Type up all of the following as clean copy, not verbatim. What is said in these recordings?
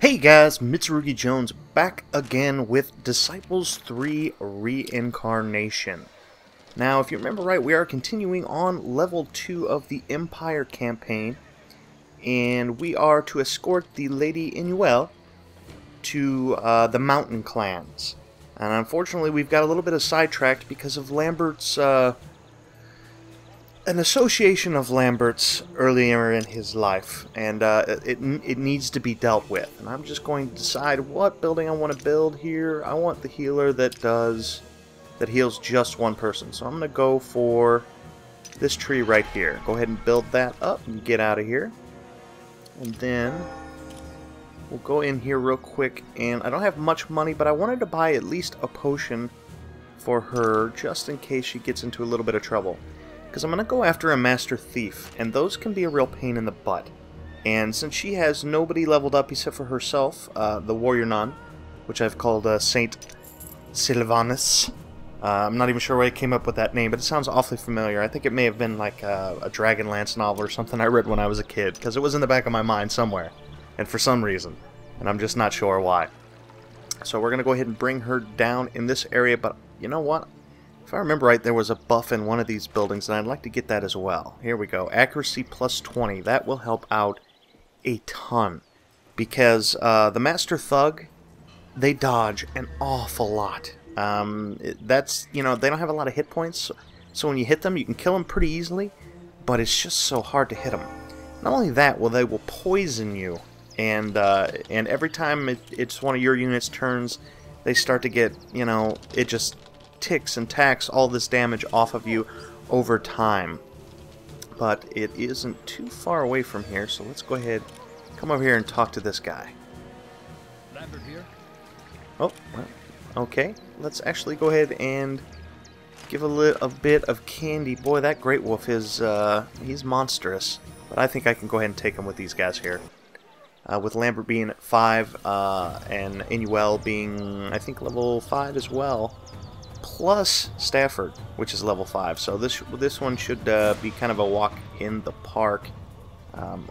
Hey guys, Mitsurugi Jones back again with Disciples 3 Reincarnation. Now, if you remember right, we are continuing on level 2 of the Empire campaign, and we are to escort the Lady Inuel to the mountain clans. And unfortunately, we've got a little bit of sidetracked because of Lambert's, an association of Lambert's earlier in his life, and it needs to be dealt with. And I'm just going to decide what building I want to build here. I want the healer that heals just one person, so I'm going to go for this tree right here. Go ahead and build that up and get out of here. And then we'll go in here real quick, and I don't have much money, but I wanted to buy at least a potion for her just in case she gets into a little bit of trouble. Because I'm going to go after a Master Thief, and those can be a real pain in the butt. And since she has nobody leveled up except for herself, the Warrior Nun, which I've called Saint Sylvanus. I'm not even sure where I came up with that name, but it sounds awfully familiar. I think it may have been like a Dragonlance novel or something I read when I was a kid, because it was in the back of my mind somewhere, and for some reason, and I'm just not sure why. So we're going to go ahead and bring her down in this area, but you know what? If I remember right, there was a buff in one of these buildings, and I'd like to get that as well. Here we go. Accuracy plus 20. That will help out a ton. Because the Master Thug, they dodge an awful lot. That's, you know, they don't have a lot of hit points, so when you hit them, you can kill them pretty easily, but it's just so hard to hit them. Not only that, well, they will poison you, and every time it's one of your unit's turns, they start to get, you know, it just ticks and tacks all this damage off of you over time. But it isn't too far away from here, so let's go ahead, come over here and talk to this guy. Lambert here. Oh, well, okay. Let's actually go ahead and give a bit of candy. Boy, that Great Wolf is, he's monstrous. But I think I can go ahead and take him with these guys here. With Lambert being at 5, and Inuel being, I think, level 5 as well. Plus Stafford, which is level 5. So this one should be kind of a walk in the park.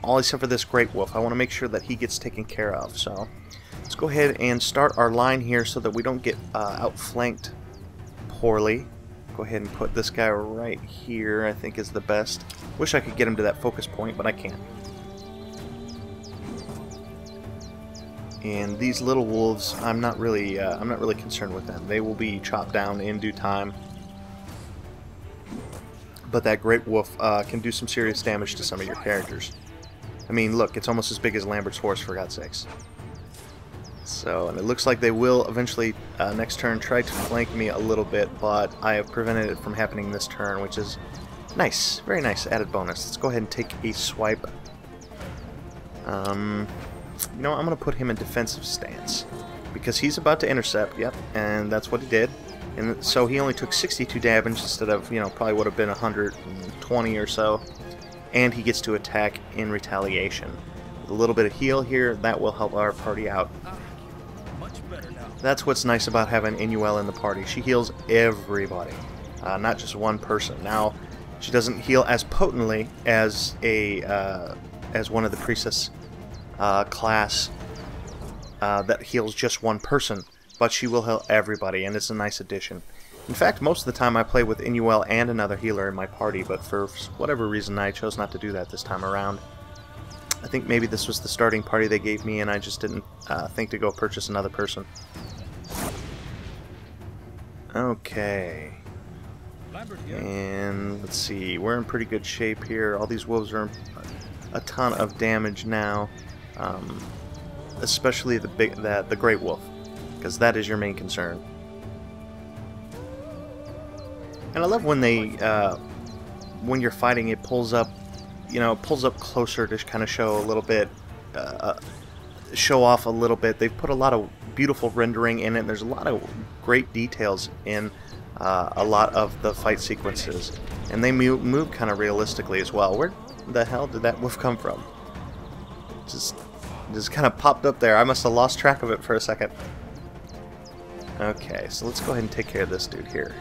All except for this Great Wolf. I want to make sure that he gets taken care of. So let's go ahead and start our line here so that we don't get outflanked poorly. Go ahead and put this guy right here, I think is the best. Wish I could get him to that focus point, but I can't. And these little wolves, I'm not really concerned with them. They will be chopped down in due time. But that Great Wolf can do some serious damage to some of your characters. I mean, look, it's almost as big as Lambert's horse, for God's sakes. So, and it looks like they will eventually, next turn, try to flank me a little bit, but I have prevented it from happening this turn, which is nice. Very nice added bonus. Let's go ahead and take a swipe. You know, I'm going to put him in defensive stance, because he's about to intercept, yep, and that's what he did. And so he only took 62 damage instead of, you know, probably would have been 120 or so. And he gets to attack in retaliation. With a little bit of heal here, that will help our party out. Much better now. That's what's nice about having Inuel in the party. She heals everybody, not just one person. Now, she doesn't heal as potently as as one of the priestess class that heals just one person, but she will heal everybody, and it's a nice addition. In fact, most of the time I play with Inuel and another healer in my party, but for whatever reason I chose not to do that this time around. I think maybe this was the starting party they gave me, and I just didn't think to go purchase another person. Okay. And let's see, we're in pretty good shape here. All these wolves are a ton of damage now. Especially the Great Wolf, because that is your main concern. And I love when they, when you're fighting, it pulls up, you know, it pulls up closer to kind of show a little bit, show off a little bit. They've put a lot of beautiful rendering in it. There's a lot of great details in a lot of the fight sequences, and they move kind of realistically as well. Where the hell did that wolf come from? Just kind of popped up there. I must have lost track of it for a second. Okay, so let's go ahead and take care of this dude here.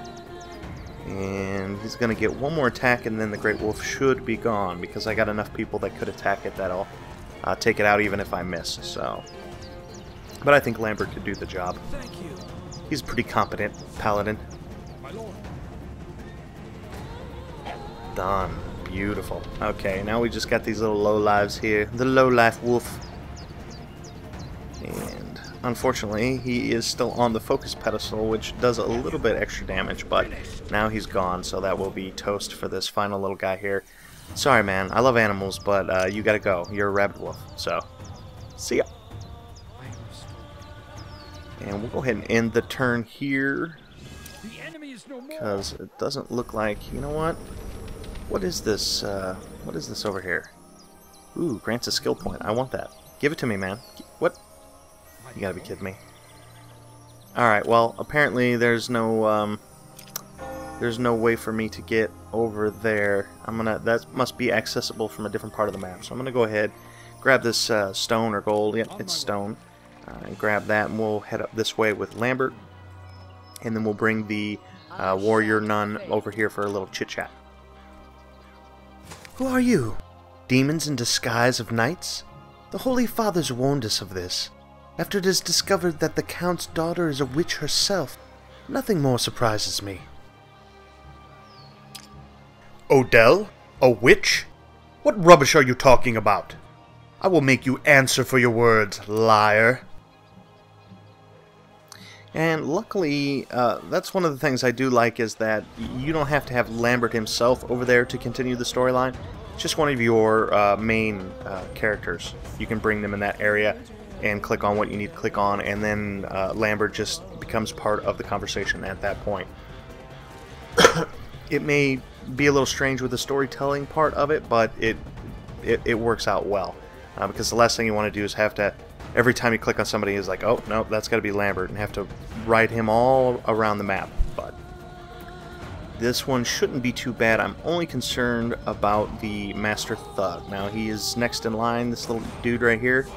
And he's going to get one more attack, and then the Great Wolf should be gone, because I got enough people that could attack it that'll take it out even if I miss. So But I think Lambert could do the job. Thank you, He's a pretty competent paladin. my lord. Done. Beautiful. Okay, now we just got these little low lives here. The low life wolf. And unfortunately, he is still on the focus pedestal, which does a little bit extra damage, but now he's gone, so that will be toast for this final little guy here. Sorry, man. I love animals, but you gotta go. You're a rabbit wolf, so see ya. And we'll go ahead and end the turn here, The enemy is no more. because it doesn't look like... You know what? What is this? What is this over here? Ooh, grants a skill point. I want that. Give it to me, man. What? You gotta be kidding me. Alright, well, apparently there's no way for me to get over there. That must be accessible from a different part of the map. So I'm gonna go ahead, grab this stone or gold. Yep, it's stone. And grab that, and we'll head up this way with Lambert. And then we'll bring the warrior nun over here for a little chit-chat. Who are you? Demons in disguise of knights? The Holy Fathers warned us of this. After it is discovered that the Count's daughter is a witch herself, nothing more surprises me. Odell? A witch? What rubbish are you talking about? I will make you answer for your words, liar. And luckily, that's one of the things I do like, is that you don't have to have Lambert himself over there to continue the storyline. It's just one of your main characters. You can bring them in that area and click on what you need to click on, and then Lambert just becomes part of the conversation at that point. It may be a little strange with the storytelling part of it, but it works out well. Because the last thing you want to do is have to, every time you click on somebody, is like, oh, no, that's got to be Lambert, and have to write him all around the map. But this one shouldn't be too bad. I'm only concerned about the Master Thug. Now, he is next in line, this little dude right here.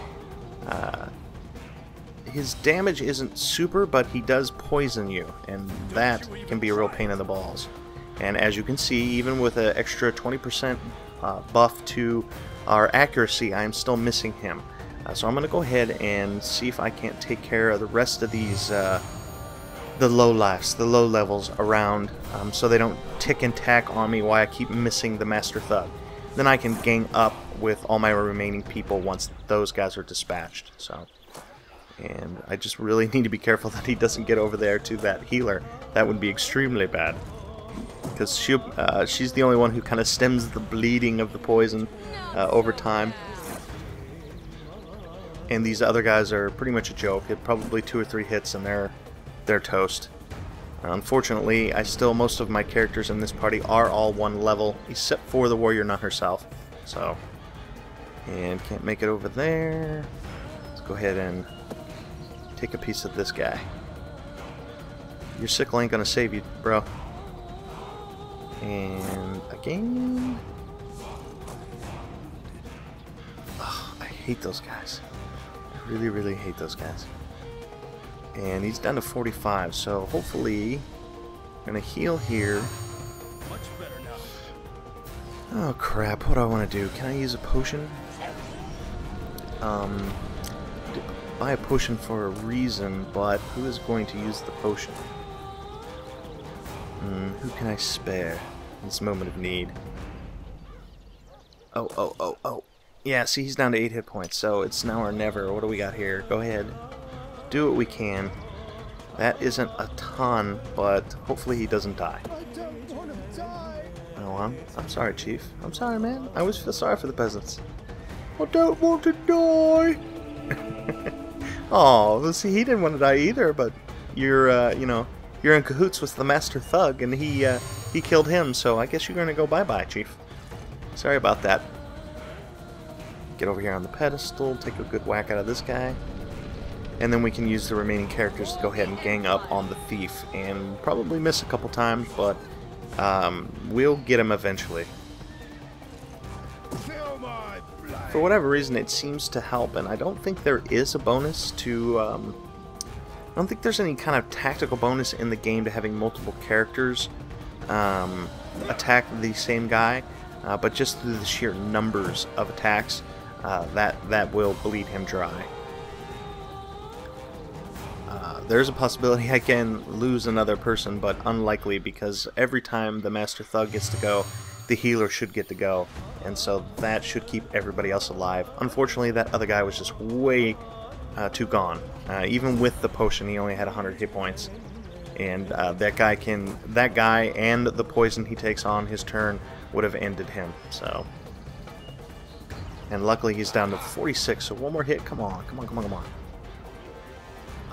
His damage isn't super, but he does poison you, and that can be a real pain in the balls. And as you can see, even with an extra 20% buff to our accuracy, I'm still missing him. So I'm going to go ahead and see if I can't take care of the rest of these, the low lives, the low levels around, so they don't tick and tack on me while I keep missing the Master Thug. Then I can gang up with all my remaining people once those guys are dispatched. So, and I just really need to be careful that he doesn't get over there to that healer. That would be extremely bad, because she's the only one who kind of stems the bleeding of the poison over time. And these other guys are pretty much a joke. It probably 2 or 3 hits and they're toast. Unfortunately, most of my characters in this party are all 1 level, except for the warrior nun herself. So, and can't make it over there. Let's go ahead and take a piece of this guy. Your sickle ain't gonna save you, bro. And again. Oh, I hate those guys. I really, really hate those guys. And he's down to 45, so hopefully I'm gonna heal here. Much better now. Oh crap, what do I want to do? Can I use a potion? Buy a potion for a reason, but who is going to use the potion? Who can I spare in this moment of need? Oh. Yeah, see, he's down to 8 hit points, so it's now or never. What do we got here? Go ahead. Do what we can. That isn't a ton, but hopefully he doesn't die. I don't want to die. Oh, I'm sorry, Chief. I'm sorry, man. I always feel sorry for the peasants. I don't want to die. Oh, see, he didn't want to die either, but you're, you're in cahoots with the Master Thug, and he killed him, so I guess you're gonna go bye-bye, Chief. Sorry about that. Get over here on the pedestal, take a good whack out of this guy, and then we can use the remaining characters to go ahead and gang up on the thief, and probably miss a couple times, but we'll get him eventually. For whatever reason, it seems to help, and I don't think there is a bonus to... I don't think there's any kind of tactical bonus in the game to having multiple characters attack the same guy, but just through the sheer numbers of attacks, that will bleed him dry. There's a possibility I can lose another person, but unlikely because every time the Master Thug gets to go, the healer should get to go, and so that should keep everybody else alive. Unfortunately, that other guy was just way too gone. Even with the potion, he only had 100 hit points, and that guy and the poison he takes on his turn would have ended him. So, and luckily he's down to 46. So one more hit. Come on, come on, come on, come on.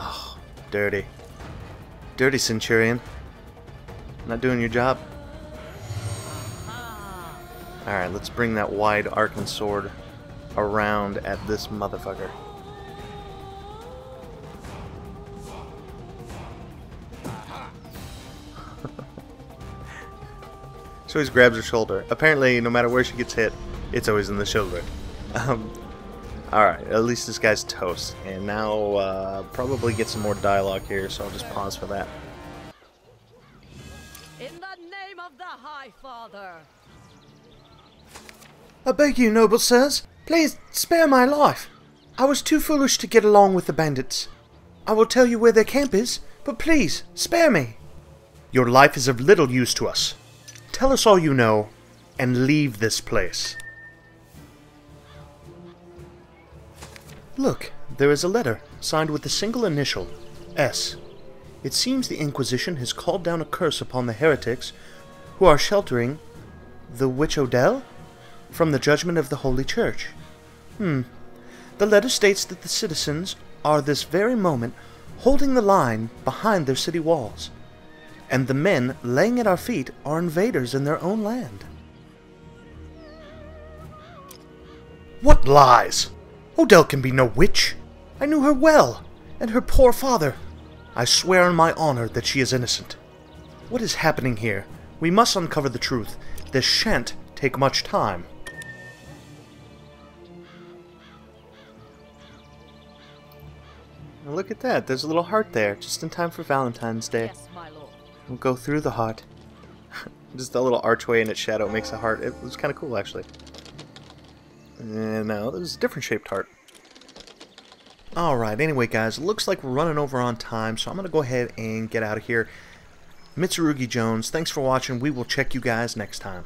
Oh, dirty, dirty Centurion. Not doing your job. Alright, let's bring that wide arcing sword around at this motherfucker. She always grabs her shoulder. Apparently, no matter where she gets hit, it's always in the shoulder. Alright, at least this guy's toast. And now, probably get some more dialogue here, so I'll just pause for that. In the name of the High Father. I beg you, noble sirs, please spare my life. I was too foolish to get along with the bandits. I will tell you where their camp is, but please, spare me. Your life is of little use to us. Tell us all you know, and leave this place. Look, there is a letter, signed with a single initial, S. It seems the Inquisition has called down a curse upon the heretics who are sheltering the Witch Odell from the judgment of the Holy Church. The letter states that the citizens are this very moment holding the line behind their city walls, and the men laying at our feet are invaders in their own land. What lies! Odell can be no witch. I knew her well, and her poor father. I swear on my honor that she is innocent. What is happening here? We must uncover the truth. This shan't take much time. Look at that, there's a little heart there, just in time for Valentine's Day. Yes, my lord. We'll go through the heart. Just a little archway in its shadow makes a heart. It was kind of cool, actually. And now there's a different shaped heart. Alright, anyway guys, looks like we're running over on time, so I'm going to go ahead and get out of here. Mitsurugi Jones, thanks for watching. We will check you guys next time.